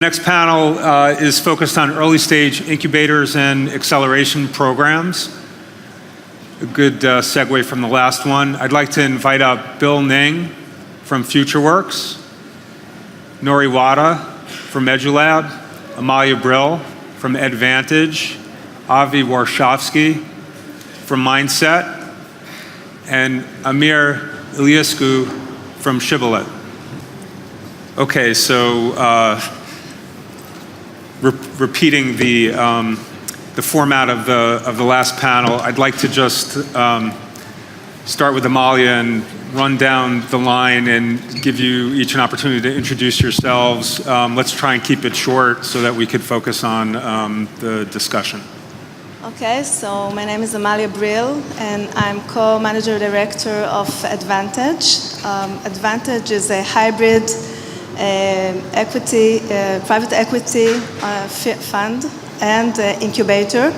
Next panel is focused on early stage incubators and acceleration programs. A good segue from the last one. I'd like to invite up Bill Ning from FutureWorks, Nori Wada from EduLab, Amalia Brill from Advantage, Avi Warshavsky from Mindset, and Amir Iliescu from Shibboleth. Okay, so repeating the format of the last panel, I'd like to just start with Amalia and run down the line and give you each an opportunity to introduce yourselves. Let's try and keep it short so that we could focus on the discussion. Okay, so my name is Amalia Brill, and I'm co-manager director of Advantage. Advantage is a hybrid private equity fund and incubator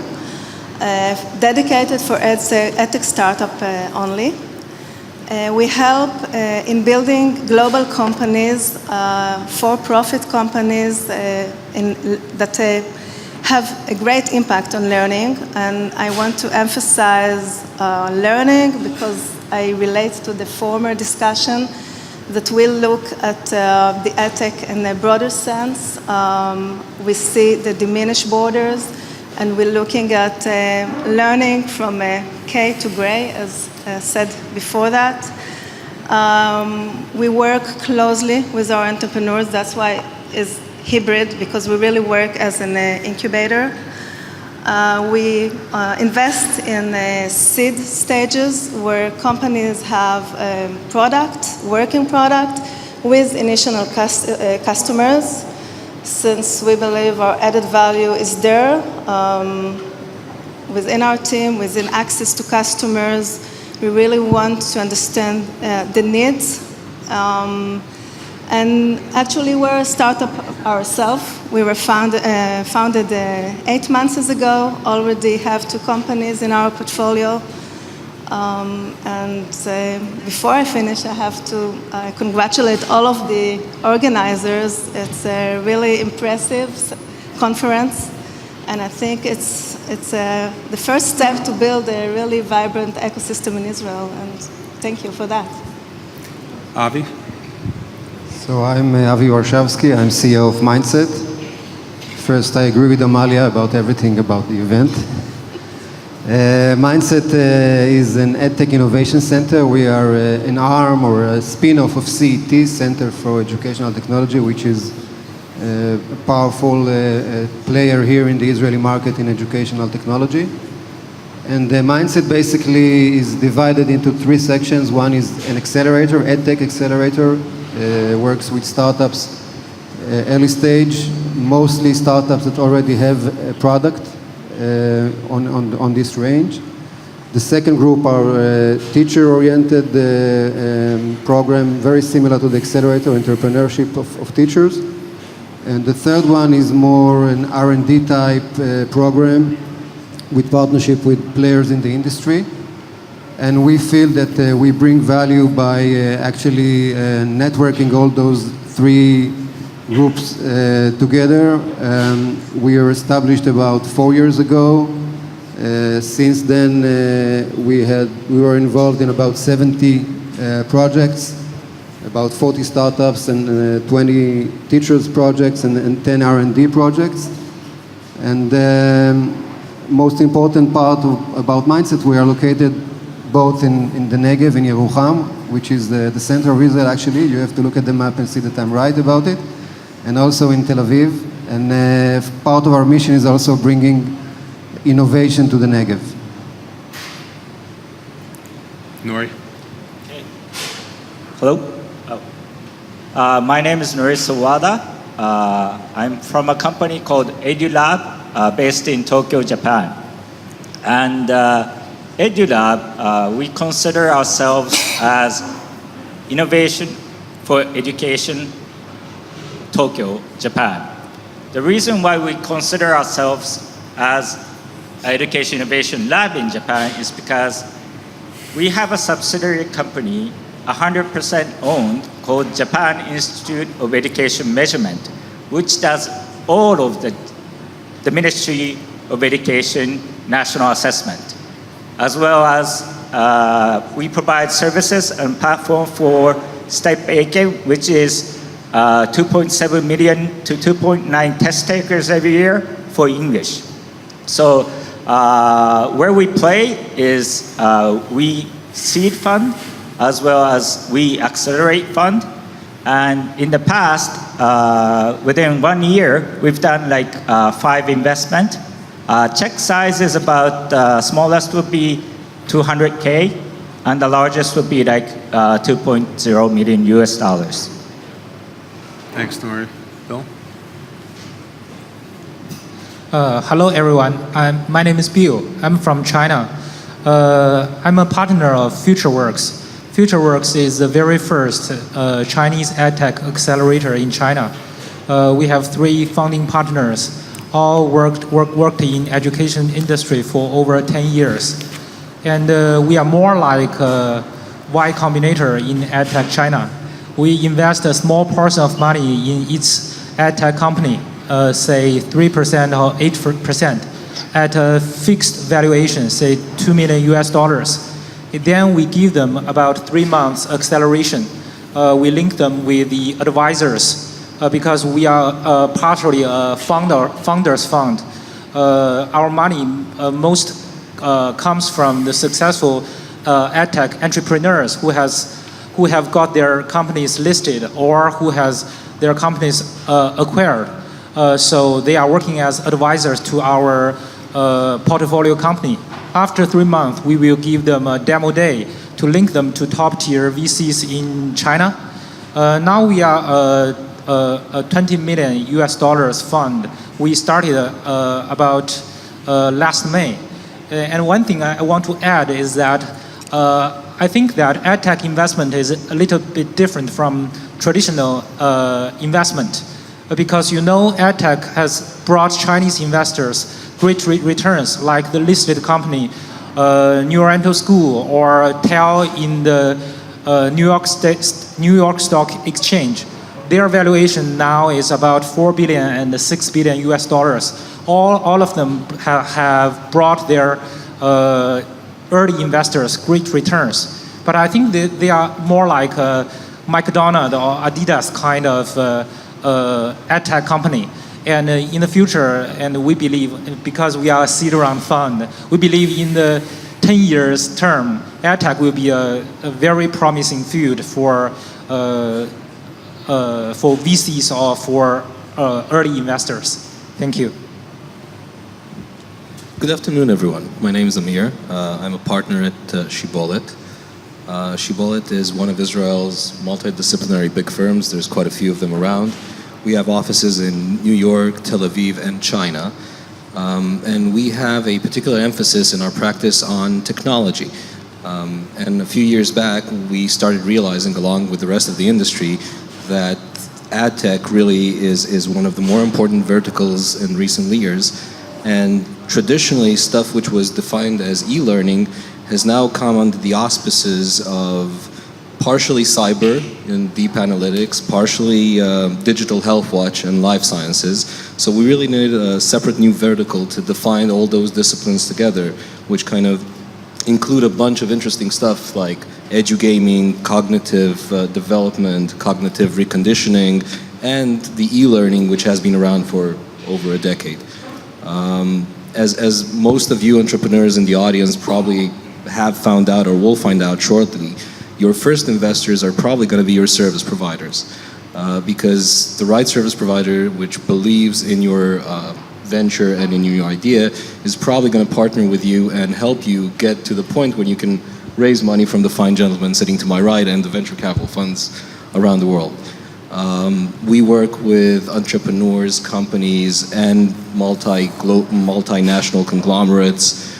dedicated for EdTech startup only. We help in building global companies, for-profit companies that have a great impact on learning, and I want to emphasize learning because I relate to the former discussion that will look at the EdTech in a broader sense. We see the diminished borders, and we're looking at learning from K to Gray, as said before that. We work closely with our entrepreneurs. That's why it's hybrid, because we really work as an incubator. We invest in seed stages where companies have a working product with initial customers. Since we believe our added value is there within our team, within access to customers, we really want to understand the needs. And actually, we're a startup ourselves. We were founded 8 months ago, already have 2 companies in our portfolio. And before I finish, I have to congratulate all of the organizers. It's a really impressive conference, and I think it's the first step to build a really vibrant ecosystem in Israel, and thank you for that. Avi? So I'm Avi Warshavsky, I'm CEO of Mindset. First, I agree with Amalia about everything about the event. Mindset is an EdTech Innovation Center. We are an arm or a spin-off of CET, Center for Educational Technology, which is a powerful player here in the Israeli market in educational technology. And the Mindset basically is divided into 3 sections. One is an accelerator, EdTech accelerator, works with startups, early stage, mostly startups that already have a product on this range. The second group are teacher-oriented program, very similar to the accelerator, entrepreneurship of teachers. And the third one is more an R&D type program with partnership with players in the industry. And we feel that we bring value by actually networking all those 3 groups together. We were established about 4 years ago. Since then, we were involved in about 70 projects, about 40 startups and 20 teachers projects and 10 R&D projects. And most important part about Mindset, we are located both in the Negev, in Yerucham, which is the center of Israel actually. You have to look at the map and see that I'm right about it. And also in Tel Aviv. And part of our mission is also bringing innovation to the Negev. Nori? Okay. Hello? My name is Nori Sawada. I'm from a company called EduLab, based in Tokyo, Japan. And EduLab, we consider ourselves as innovation for education, Tokyo, Japan. The reason why we consider ourselves as an education innovation lab in Japan is because we have a subsidiary company, 100% owned, called Japan Institute of Education Measurement, which does all of the Ministry of Education national assessment, as well as we provide services and platform for STEP AK, which is 2.7 million to 2.9 test takers every year for English. So where we play is we seed fund as well as we accelerate fund. And in the past, within 1 year, we've done like 5 investment. Check size is about, smallest would be 200K, and the largest would be like 2.0 million US dollars. Thanks, Nori. Bill? Hello, everyone. My name is Bill. I'm from China. I'm a partner of FutureWorks. FutureWorks is the very first Chinese EdTech accelerator in China. We have 3 founding partners, all worked in education industry for over 10 years. And we are more like Y Combinator in EdTech China. We invest a small portion of money in each EdTech company, say 3% or 8%, at a fixed valuation, say $2 million US dollars. Then we give them about 3 months acceleration. We link them with the advisors because we are partially a founders fund. Our money most comes from the successful EdTech entrepreneurs who have got their companies listed or who has their companies acquired. So they are working as advisors to our portfolio company. After 3 months, we will give them a demo day to link them to top tier VCs in China. Now we are a 20 million US dollars fund. We started about last May. And one thing I want to add is that I think that EdTech investment is a little bit different from traditional investment because EdTech has brought Chinese investors great returns like the listed company, New Oriental School or TEL in the New York Stock Exchange. Their valuation now is about 4 billion and 6 billion US dollars. All of them have brought their early investors great returns. But I think they are more like a McDonald's or Adidas kind of EdTech company. And in the future, and we believe, because we are a seed round fund, we believe in the 10 years term, EdTech will be a very promising field for VCs or for early investors. Thank you. Good afternoon, everyone. My name is Amir. I'm a partner at Shibolet. Shibolet is one of Israel's multidisciplinary big firms. There's quite a few of them around. We have offices in New York, Tel Aviv, and China. And we have a particular emphasis in our practice on technology. And a few years back, we started realizing, along with the rest of the industry, that ad tech really is one of the more important verticals in recent years. And traditionally, stuff which was defined as e-learning has now come under the auspices of partially cyber and deep analytics, partially digital health watch and life sciences. So we really needed a separate new vertical to define all those disciplines together, which kind of include a bunch of interesting stuff like edu-gaming, cognitive development, cognitive reconditioning, and the e-learning, which has been around for over a decade. As most of you entrepreneurs in the audience probably have found out or will find out shortly, your first investors are probably going to be your service providers, because the right service provider which believes in your venture and in your idea is probably going to partner with you and help you get to the point when you can raise money from the fine gentleman sitting to my right and the venture capital funds around the world. We work with entrepreneurs, companies, and multinational conglomerates.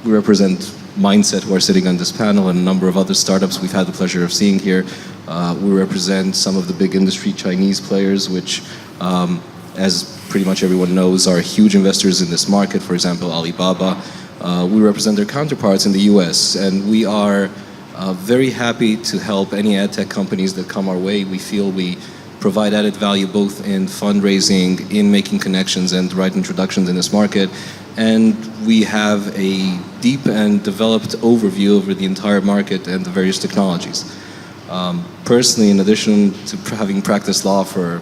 We represent Mindset, who are sitting on this panel, and a number of other startups we've had the pleasure of seeing here. We represent some of the big industry Chinese players, which, as pretty much everyone knows, are huge investors in this market. For example, Alibaba. We represent their counterparts in the US, and we are very happy to help any ad tech companies that come our way. We feel we provide added value both in fundraising, in making connections and right introductions in this market. And we have a deep and developed overview over the entire market and the various technologies. Personally, in addition to having practiced law for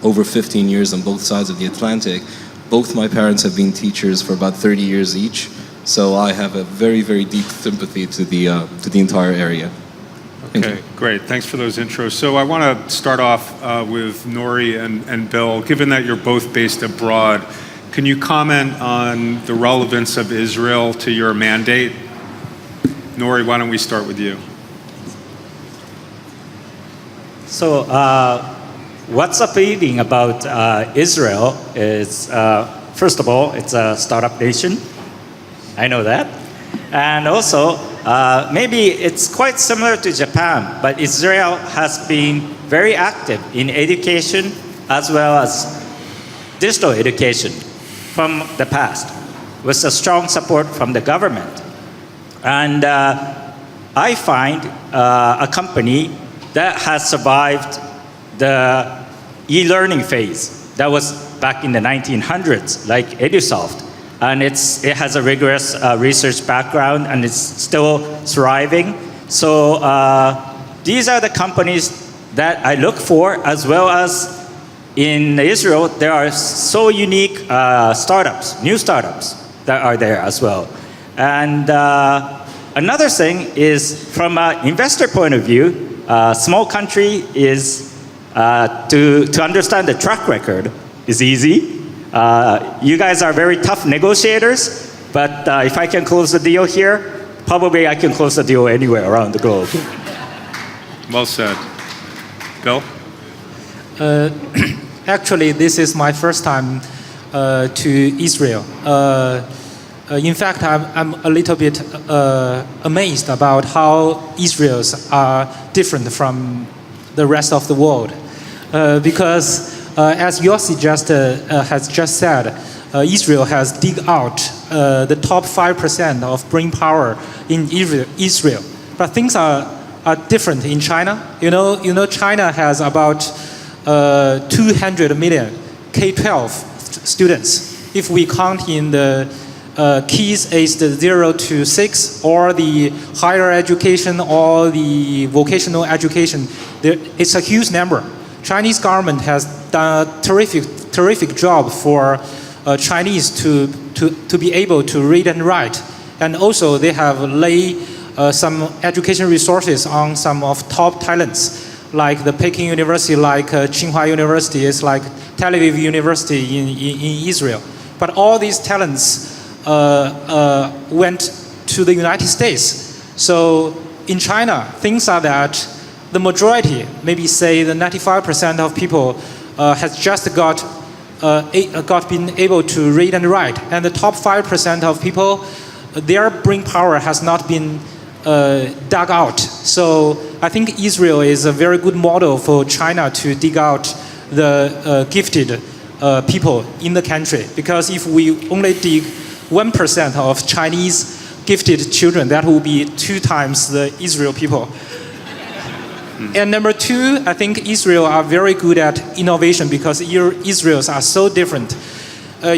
over 15 years on both sides of the Atlantic, both my parents have been teachers for about 30 years each, so I have a very, very deep sympathy to the entire area. Okay, great. Thanks for those intros. So I want to start off with Nori and Bill. Given that you're both based abroad, can you comment on the relevance of Israel to your mandate? Nori, why don't we start with you? So what's appealing about Israel is, first of all, it's a startup nation. I know that. And also, maybe it's quite similar to Japan, but Israel has been very active in education as well as digital education from the past, with a strong support from the government. And I find a company that has survived the e-learning phase that was back in the 1900s, like EduSoft. And it has a rigorous research background and it's still thriving. So these are the companies that I look for, as well as in Israel, there are so unique startups, new startups that are there as well. And another thing is, from an investor point of view, small country is, to understand the track record is easy. You guys are very tough negotiators, but if I can close the deal here, probably I can close the deal anywhere around the globe. Well said. Bill? Actually, this is my first time to Israel. In fact, I'm a little bit amazed about how Israel's are different from the rest of the world. Because as Yossi has just said, Israel has dig out the top 5% of brain power in Israel. But things are different in China. You know, China has about 200 million K-12 students. If we count in the kids aged 0 to 6, or the higher education, or the vocational education, it's a huge number. Chinese government has done a terrific job for Chinese to be able to read and write. And also they have laid some education resources on some of top talents, like the Peking University, like Tsinghua University, is like Tel Aviv University in Israel. But all these talents went to the United States. So in China, things are that the majority, maybe say the 95% of people has just been able to read and write. And the top 5% of people, their brain power has not been dug out. So I think Israel is a very good model for China to dig out the gifted people in the country. Because if we only dig 1% of Chinese gifted children, that will be 2 times the Israel people. And number 2, I think Israel are very good at innovation, because Israels are so different. I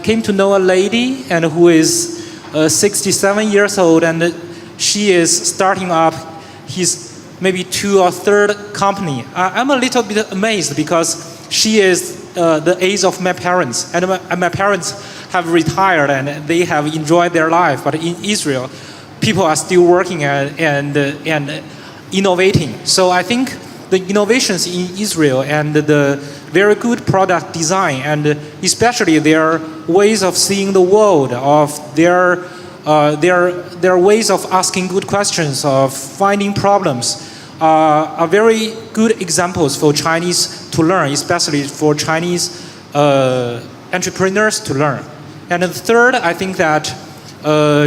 came to know a lady and who is 67 years old, and she is starting up his maybe 2 or 3rd company. I'm a little bit amazed, because she is the age of my parents, and my parents have retired and they have enjoyed their life. But in Israel, people are still working and innovating. So I think the innovations in Israel and the very good product design, and especially their ways of seeing the world, of their ways of asking good questions, of finding problems, are very good examples for Chinese to learn, especially for Chinese entrepreneurs to learn. And the third, I think that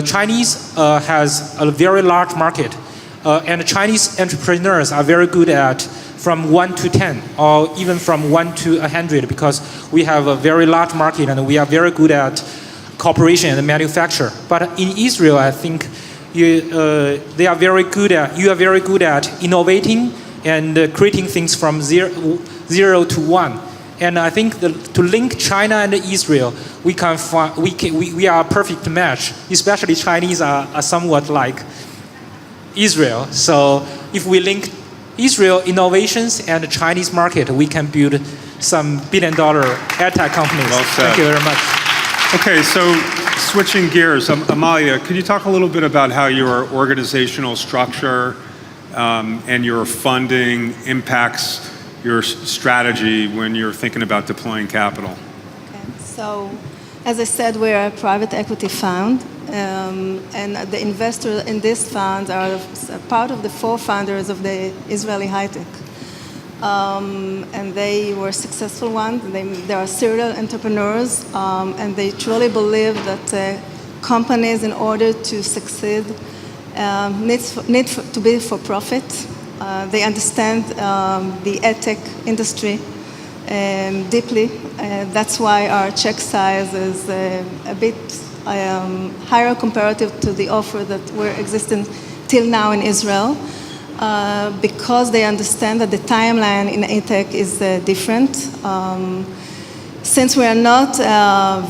Chinese has a very large market, and Chinese entrepreneurs are very good at from 1 to 10, or even from 1 to 100, because we have a very large market and we are very good at cooperation and manufacture. But in Israel, I think you are very good at innovating and creating things from zero to one. And I think to link China and Israel, we are a perfect match. Especially Chinese are somewhat like Israel. So if we link Israel innovations and the Chinese market, we can build some billion-dollar EdTech companies. Well said. Thank you very much. Okay, so switching gears, Amalia, could you talk a little bit about how your organizational structure and your funding impacts your strategy when you're thinking about deploying capital? Okay. So, as I said, we're a private equity fund, and the investors in this fund are part of the 4 founders of the Israeli EdTech. And they were successful ones. They are serial entrepreneurs, and they truly believe that companies, in order to succeed, need to be for profit. They understand the EdTech industry deeply. That's why our check size is a bit higher comparative to the offer that were existing till now in Israel. Because they understand that the timeline in EdTech is different. Since we are not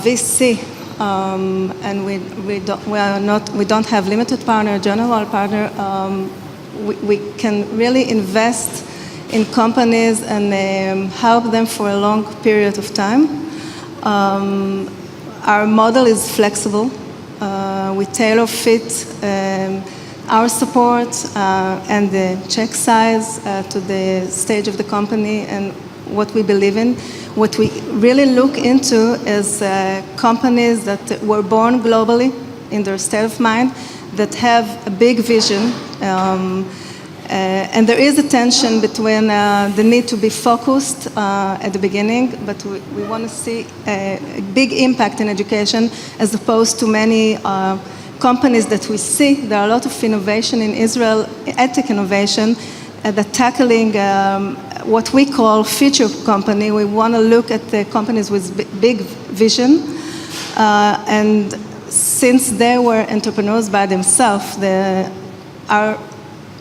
VC and we don't have limited partner, general partner, we can really invest in companies and help them for a long period of time. Our model is flexible. We tailor fit our support and the check size to the stage of the company and what we believe in. What we really look into is companies that were born globally in their state of mind, that have a big vision. And there is a tension between the need to be focused at the beginning, but we want to see a big impact in education as opposed to many companies that we see. There are a lot of innovation in Israel, EdTech innovation, that tackling what we call future company. We want to look at the companies with big vision. And since they were entrepreneurs by themselves, our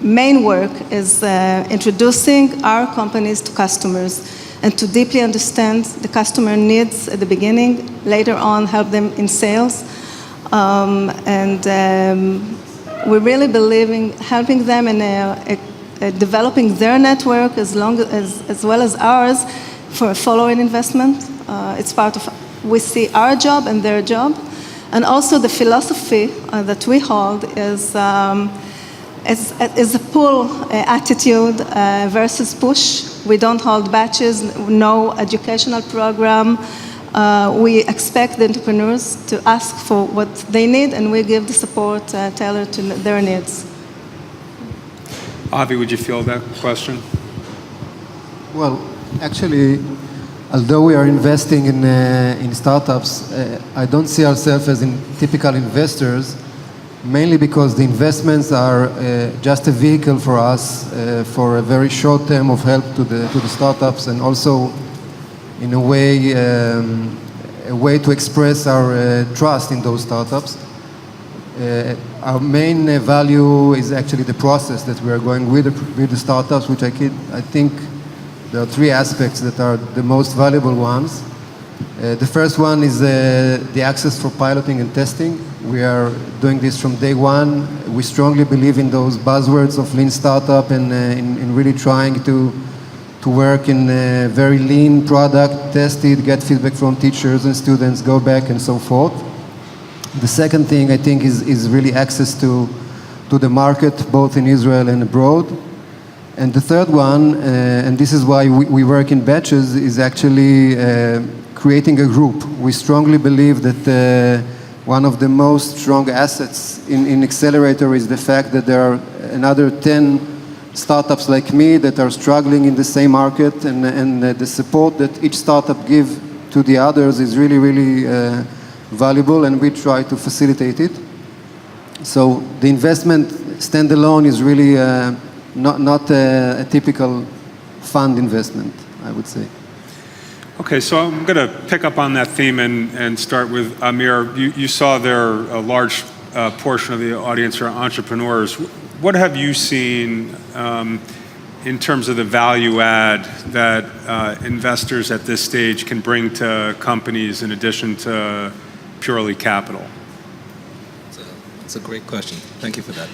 main work is introducing our companies to customers and to deeply understand the customer needs at the beginning, later on help them in sales. We really believe in helping them in developing their network as well as ours for a follow-on investment. It's part of, we see our job and their job. And also the philosophy that we hold is a pull attitude versus push. We don't hold batches, no educational program. We expect the entrepreneurs to ask for what they need, and we give the support tailored to their needs. Avi, would you field that question? Well, actually, although we are investing in startups, I don't see ourselves as typical investors, mainly because the investments are just a vehicle for us for a very short term of help to the startups, and also in a way to express our trust in those startups. Our main value is actually the process that we are going with the startups, which I think there are 3 aspects that are the most valuable ones. The first one is the access for piloting and testing. We are doing this from day one. We strongly believe in those buzzwords of lean startup and in really trying to work in a very lean product, test it, get feedback from teachers and students, go back and so forth. The second thing I think is really access to the market, both in Israel and abroad. And the third one, and this is why we work in batches, is actually creating a group. We strongly believe that one of the most strong assets in Accelerator is the fact that there are another 10 startups like me that are struggling in the same market, and the support that each startup gives to the others is really, really valuable, and we try to facilitate it. So the investment standalone is really not a typical fund investment, I would say. Okay, so I'm going to pick up on that theme and start with Amir. You saw there a large portion of the audience are entrepreneurs. What have you seen in terms of the value add that investors at this stage can bring to companies in addition to purely capital? It's a great question. Thank you for that.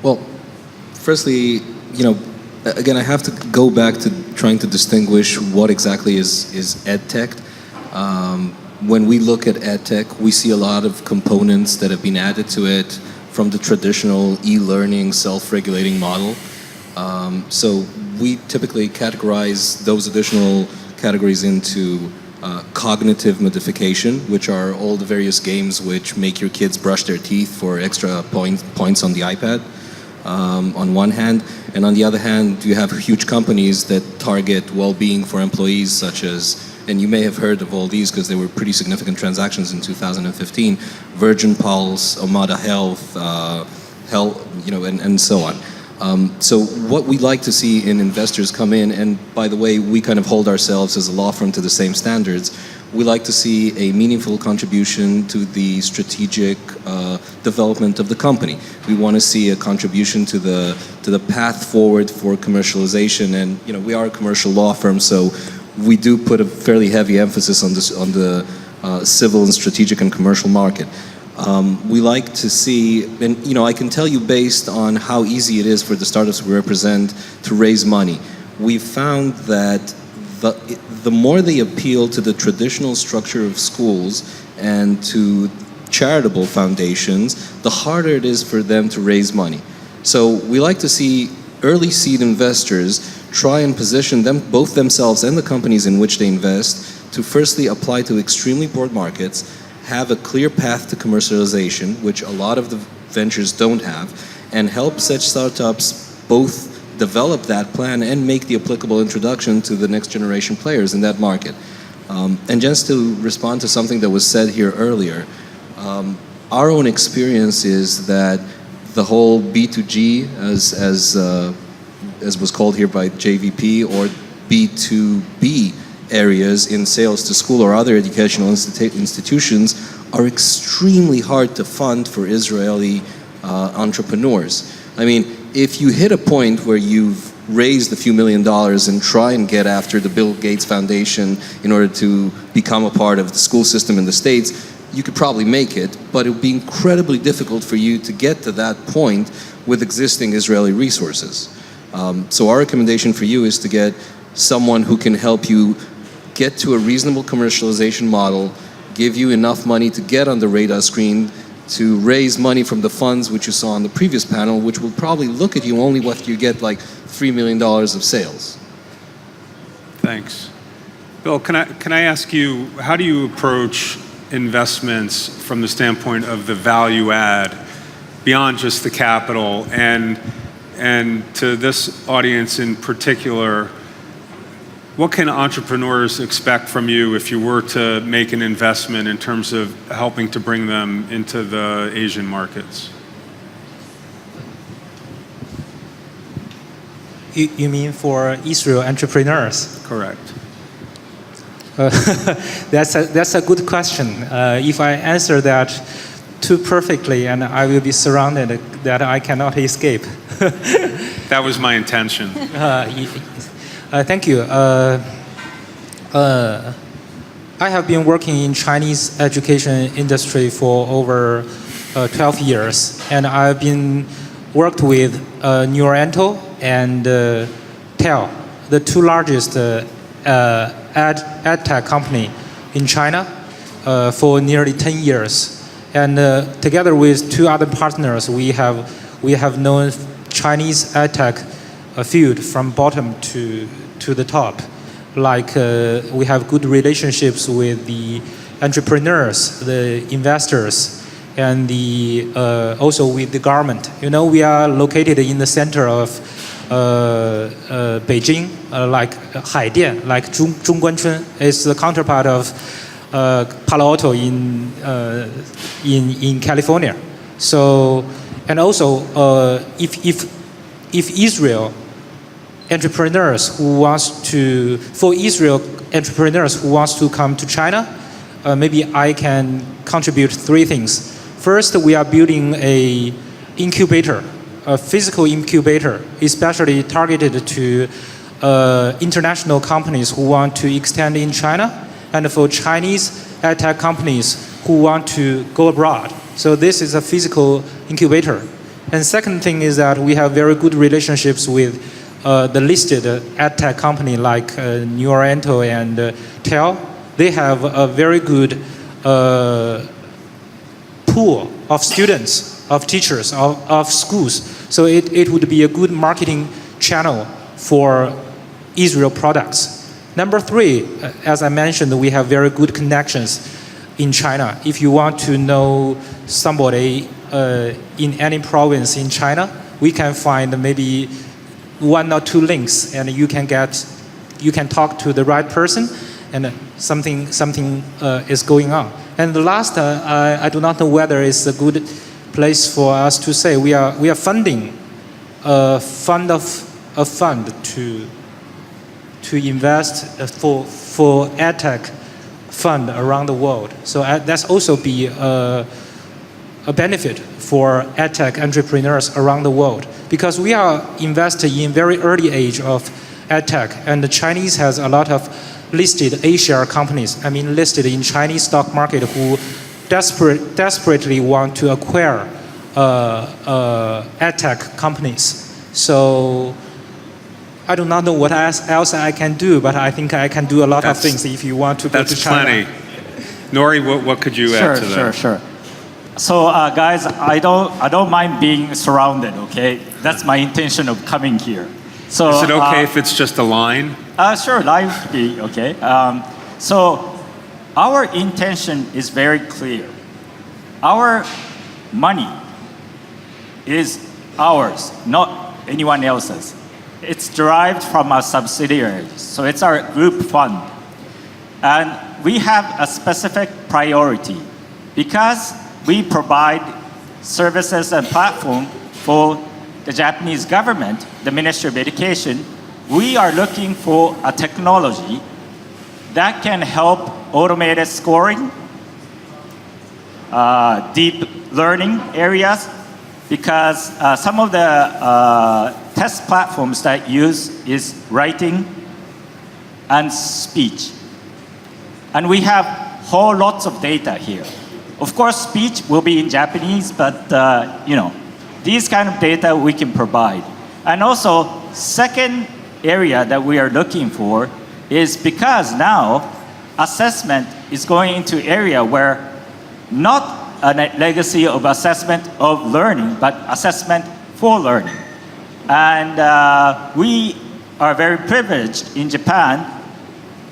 Well, firstly, again, I have to go back to trying to distinguish what exactly is EdTech. When we look at EdTech, we see a lot of components that have been added to it from the traditional e-learning, self-regulating model. So we typically categorize those additional categories into cognitive modification, which are all the various games which make your kids brush their teeth for extra points on the iPad, on one hand. And on the other hand, you have huge companies that target well-being for employees, such as, and you may have heard of all these because they were pretty significant transactions in 2015, Virgin Pulse, Omada Health, and so on. So what we like to see in investors come in, and by the way, we kind of hold ourselves as a law firm to the same standards, we like to see a meaningful contribution to the strategic development of the company. We want to see a contribution to the path forward for commercialization, and we are a commercial law firm, so we do put a fairly heavy emphasis on the civil and strategic and commercial market. We like to see, and I can tell you based on how easy it is for the startups we represent to raise money, we found that the more they appeal to the traditional structure of schools and to charitable foundations, the harder it is for them to raise money. So we like to see early seed investors try and position both themselves and the companies in which they invest to firstly apply to extremely broad markets, have a clear path to commercialization, which a lot of the ventures don't have, and help such startups both develop that plan and make the applicable introduction to the next generation players in that market. And just to respond to something that was said here earlier, our own experience is that the whole B2G, as was called here by JVP, or B2B areas in sales to school or other educational institutions are extremely hard to fund for Israeli entrepreneurs. I mean, if you hit a point where you've raised a few $1 million and try and get after the Bill Gates Foundation in order to become a part of the school system in the States, you could probably make it, but it would be incredibly difficult for you to get to that point with existing Israeli resources. So our recommendation for you is to get someone who can help you get to a reasonable commercialization model, give you enough money to get on the radar screen, to raise money from the funds which you saw on the previous panel, which will probably look at you only after you get like $3 million of sales. Thanks. Bill, can I ask you, how do you approach investments from the standpoint of the value add beyond just the capital? And to this audience in particular, what can entrepreneurs expect from you if you were to make an investment in terms of helping to bring them into the Asian markets? You mean for Israel entrepreneurs? Correct. That's a good question. If I answer that too perfectly, and I will be surrounded that I cannot escape. That was my intention. Thank you. I have been working in Chinese education industry for over 12 years, and I've been worked with New Oriental and TEL, the two largest EdTech company in China, for nearly 10 years. And together with two other partners, we have known Chinese EdTech field from bottom to the top. Like we have good relationships with the entrepreneurs, the investors, and also with the government. We are located in the center of Beijing, like Haidian, like Zhongguanchun is the counterpart of Palo Alto in California. So, and also if Israel entrepreneurs who wants to come to China, maybe I can contribute three things. First, we are building a incubator, a physical incubator, especially targeted to international companies who want to extend in China, and for Chinese EdTech companies who want to go abroad. So this is a physical incubator. And second thing is that we have very good relationships with the listed EdTech company like New Oriental and TEL. They have a very good pool of students, of teachers, of schools. So it would be a good marketing channel for Israel products. Number three, as I mentioned, we have very good connections in China. If you want to know somebody in any province in China, we can find maybe 1 or 2 links, and you can talk to the right person, and something is going on. And the last, I do not know whether it's a good place for us to say, we are funding a fund to invest for EdTech fund around the world. So that's also be a benefit for EdTech entrepreneurs around the world, because we are investing in very early age of EdTech, and the Chinese has a lot of listed A-share companies, listed in Chinese stock market, who desperately want to acquire EdTech companies. So I do not know what else I can do, but I think I can do a lot of things if you want to go to China. That's plenty. Nori, what could you add to that? Sure. So guys, I don't mind being surrounded, okay? That's my intention of coming here. So, is it okay if it's just a line? Sure, line would be okay. So our intention is very clear. Our money is ours, not anyone else's. It's derived from our subsidiaries, so it's our group fund. And we have a specific priority because we provide services and platform for the Japanese government, the Ministry of Education. We are looking for a technology that can help automated scoring, deep learning areas, because some of the test platforms that use is writing and speech. And we have whole lots of data here. Of course, speech will be in Japanese, but these kind of data we can provide. And also, second area that we are looking for is because now assessment is going into area where not a legacy of assessment of learning, but assessment for learning. And we are very privileged in Japan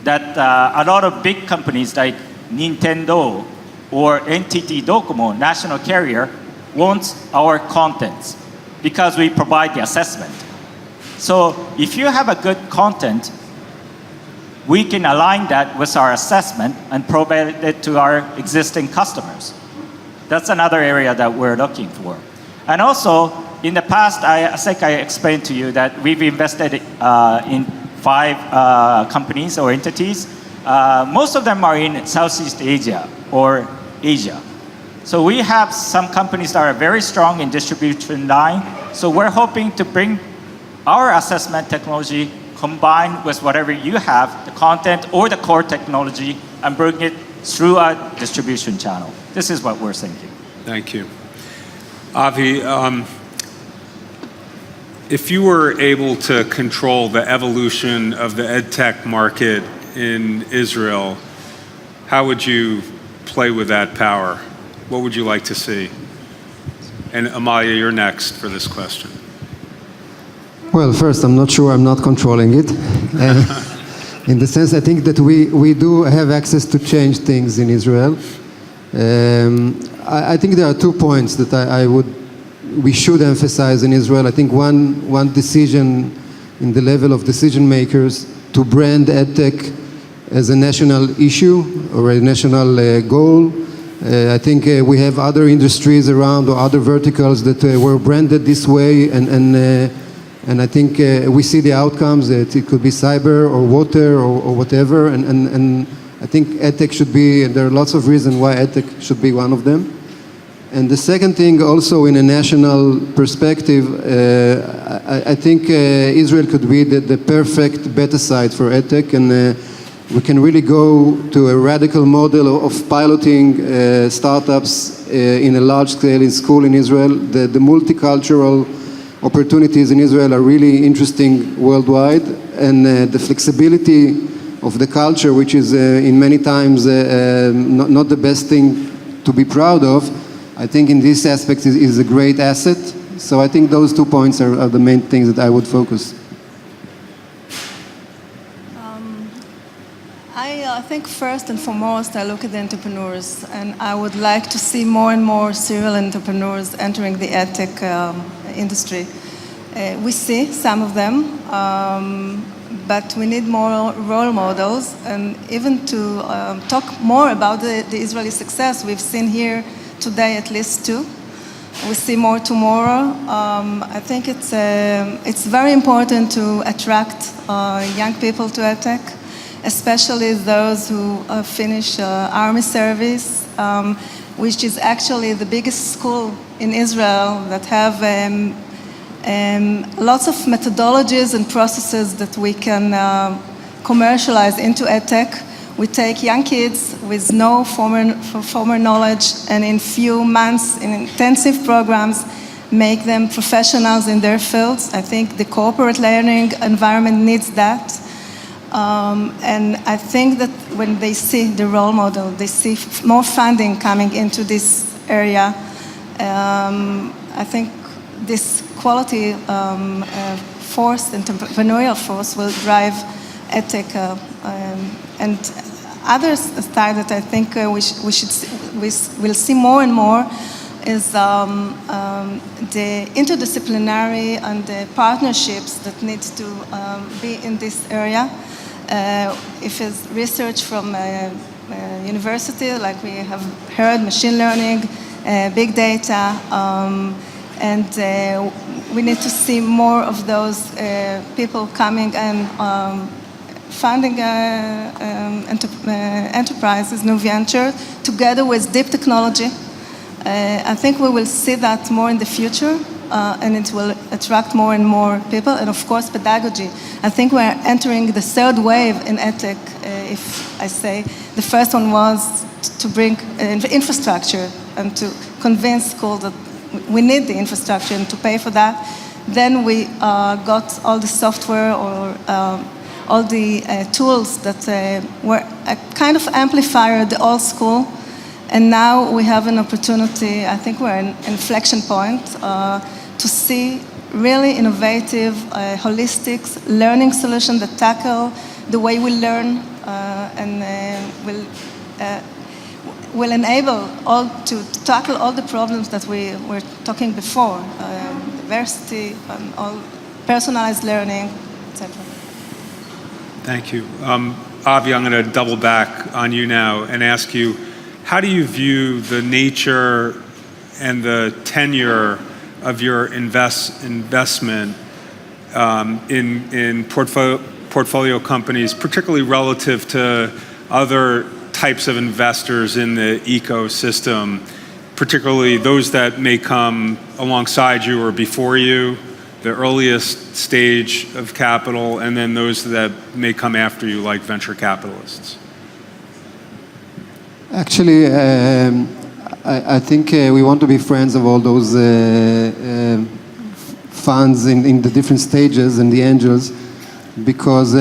that a lot of big companies like Nintendo or NTT Docomo, national carrier, wants our contents because we provide the assessment. So if you have a good content, we can align that with our assessment and provide it to our existing customers. That's another area that we're looking for. And also, in the past, I think I explained to you that we've invested in 5 companies or entities. Most of them are in Southeast Asia or Asia. So we have some companies that are very strong in distribution line. So we're hoping to bring our assessment technology combined with whatever you have, the content or the core technology, and bring it through a distribution channel. This is what we're thinking. Thank you. Avi, if you were able to control the evolution of the EdTech market in Israel, how would you play with that power? What would you like to see? And Amalia, you're next for this question. Well, first, I'm not sure I'm not controlling it. In the sense, I think that we do have access to change things in Israel. I think there are 2 points that we should emphasize in Israel. I think one decision in the level of decision makers to brand EdTech as a national issue or a national goal. I think we have other industries around or other verticals that were branded this way, and I think we see the outcomes. That it could be cyber or water or whatever, and I think EdTech should be. And there are lots of reasons why EdTech should be one of them. And the second thing, also in a national perspective, I think Israel could be the perfect beta site for EdTech, and we can really go to a radical model of piloting startups in a large scale in school in Israel. The multicultural opportunities in Israel are really interesting worldwide, and the flexibility of the culture, which is in many times not the best thing to be proud of, I think in this aspect is a great asset. So I think those 2 points are the main things that I would focus. I think first and foremost, I look at the entrepreneurs, and I would like to see more and more serial entrepreneurs entering the EdTech industry. We see some of them, but we need more role models, and even to talk more about the Israeli success. We've seen here today at least 2. We see more tomorrow. I think it's very important to attract young people to EdTech, especially those who finish army service, which is actually the biggest school in Israel that have lots of methodologies and processes that we can commercialize into EdTech. We take young kids with no former knowledge, and in few months, in intensive programs, make them professionals in their fields. I think the corporate learning environment needs that. And I think that when they see the role model, they see more funding coming into this area. I think this quality force, entrepreneurial force, will drive EdTech. And other side that I think we'll see more and more is the interdisciplinary and the partnerships that need to be in this area. If it's research from university, like we have heard, machine learning, big data, and we need to see more of those people coming and funding enterprises, new ventures, together with deep technology. I think we will see that more in the future, and it will attract more and more people, and of course pedagogy. I think we're entering the third wave in EdTech, if I say. The first one was to bring infrastructure and to convince schools that we need the infrastructure and to pay for that. Then we got all the software or all the tools that were a kind of amplifier of the old school. And now we have an opportunity, I think we're an inflection point, to see really innovative, holistic learning solutions that tackle the way we learn and will enable all to tackle all the problems that we were talking before, diversity, and all personalized learning, etc. Thank you. Avi, I'm going to double back on you now and ask you, how do you view the nature and the tenure of your investment in portfolio companies, particularly relative to other types of investors in the ecosystem, particularly those that may come alongside you or before you, the earliest stage of capital, and then those that may come after you, like venture capitalists? Actually, I think we want to be friends of all those funds in the different stages and the angels, because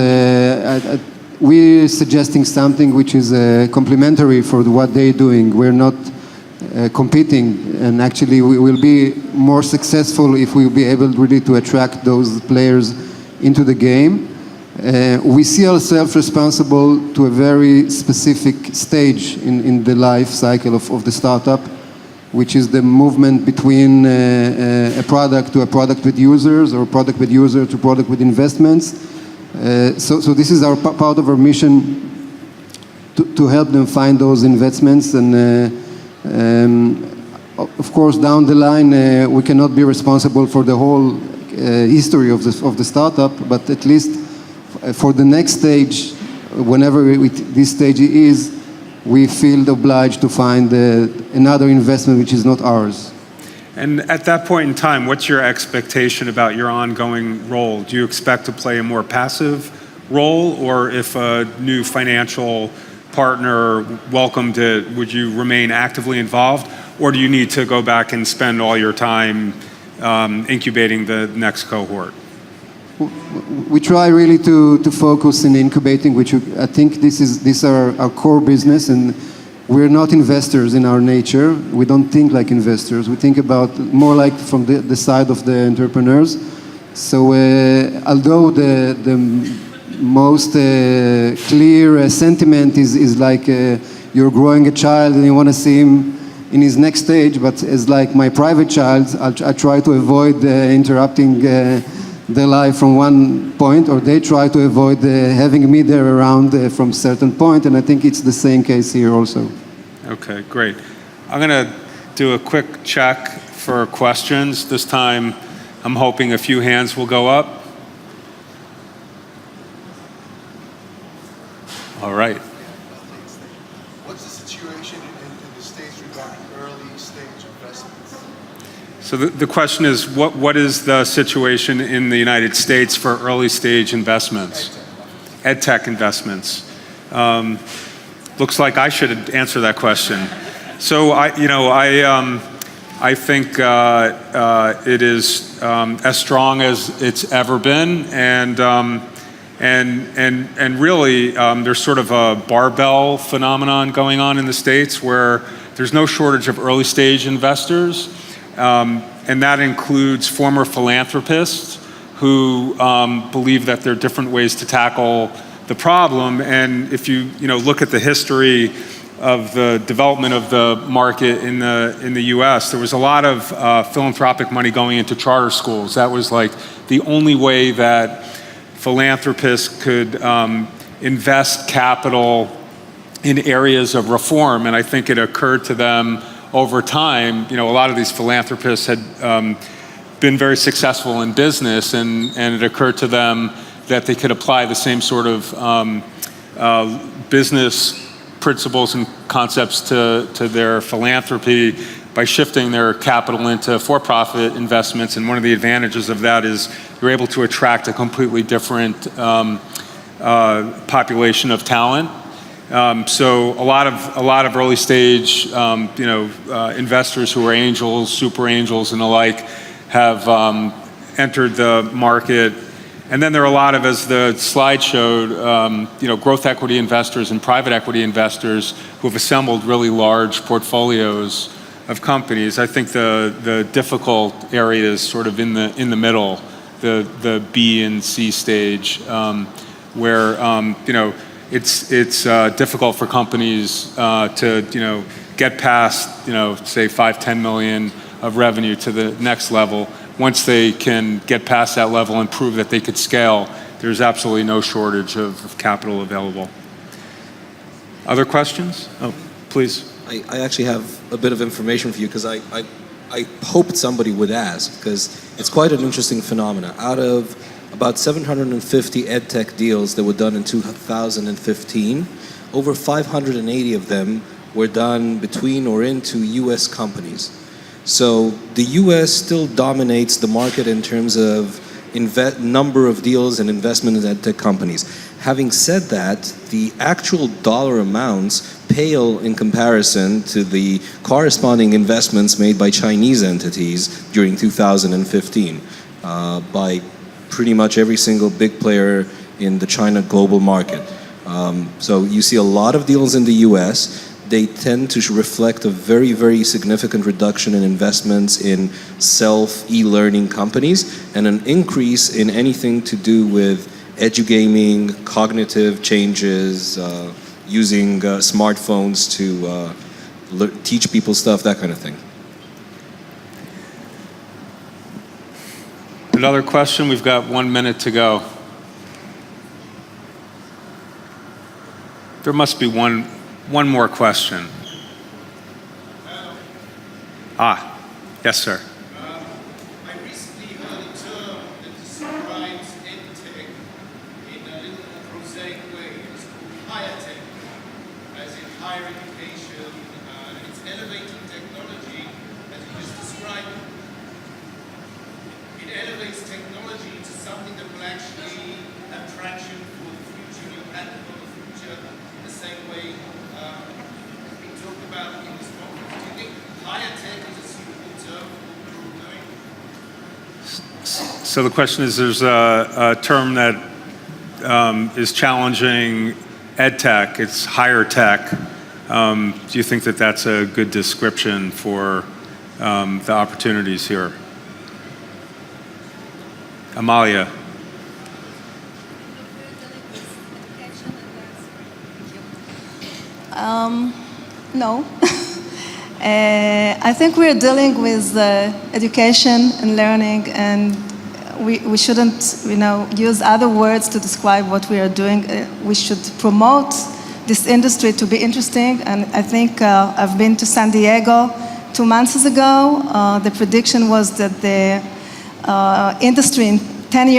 we're suggesting something which is complementary for what they're doing. We're not competing, and actually we will be more successful if we'll be able really to attract those players into the game. We see ourselves responsible to a very specific stage in the life cycle of the startup, which is the movement between a product to a product with users, or a product with users to product with investments. So this is part of our mission to help them find those investments, and of course down the line we cannot be responsible for the whole history of the startup, but at least for the next stage, whenever this stage is, we feel obliged to find another investment which is not ours. And at that point in time, what's your expectation about your ongoing role? Do you expect to play a more passive role, or if a new financial partner welcomed it, would you remain actively involved, or do you need to go back and spend all your time incubating the next cohort? We try really to focus in incubating, which I think these are our core business, and we're not investors in our nature. We don't think like investors. We think about more like from the side of the entrepreneurs. So although the most clear sentiment is like you're growing a child and you want to see him in his next stage, but as like my private child, I try to avoid interrupting their life from one point, or they try to avoid having me there around from certain point, and I think it's the same case here also. Okay, great. I'm going to do a quick check for questions. This time, I'm hoping a few hands will go up. All right. What's the situation in the States regarding early stage investments? So the question is, what is the situation in the United States for early stage investments? EdTech investments. Looks like I should answer that question. So I think it is as strong as it's ever been, and really there's sort of a barbell phenomenon going on in the States where there's no shortage of early stage investors, and that includes former philanthropists who believe that there are different ways to tackle the problem. And if you look at the history of the development of the market in the U.S., there was a lot of philanthropic money going into charter schools. That was like the only way that philanthropists could invest capital in areas of reform. And I think it occurred to them over time, a lot of these philanthropists had been very successful in business, and it occurred to them that they could apply the same sort of business principles and concepts to their philanthropy by shifting their capital into for-profit investments. And one of the advantages of that is you're able to attract a completely different population of talent. So a lot of early stage investors who are angels, super angels, and the like have entered the market. And then there are a lot of, as the slide showed, growth equity investors and private equity investors who have assembled really large portfolios of companies. I think the difficult area is sort of in the middle, the B and C stage, where it's difficult for companies to get past say 5-10 million of revenue to the next level. Once they can get past that level and prove that they could scale, there's absolutely no shortage of capital available. Other questions? Oh, please. I actually have a bit of information for you because I hoped somebody would ask, because it's quite an interesting phenomenon. Out of about 750 EdTech deals that were done in 2015, over 580 of them were done between or into US companies. So the US still dominates the market in terms of number of deals and investment in EdTech companies. Having said that, the actual dollar amounts pale in comparison to the corresponding investments made by Chinese entities during 2015 by pretty much every single big player in the China global market. So you see a lot of deals in the US. They tend to reflect a very, very significant reduction in investments in e-learning companies and an increase in anything to do with edugaming, cognitive changes, using smartphones to teach people stuff, that kind of thing. Another question? We've got 1 minute to go. There must be one more question. Yes, sir. I recently heard a term that describes EdTech in a little more prosaic way. It's called higher tech, as in higher education, and it's elevating technology, as you just described. It elevates technology to something that will actually have traction for the future, an impact on the future, in the same way we talked about in this conference. Do you think higher tech is a suitable term for what we're doing? So the question is, there's a term that is challenging EdTech, it's higher tech. Do you think that that's a good description for the opportunities here? Amalia. No. I think we're dealing with education and learning, and we shouldn't, use other words to describe what we are doing. We should promote this industry to be interesting, and I think I've been to San Diego 2 months ago. The prediction was that the industry in 10 years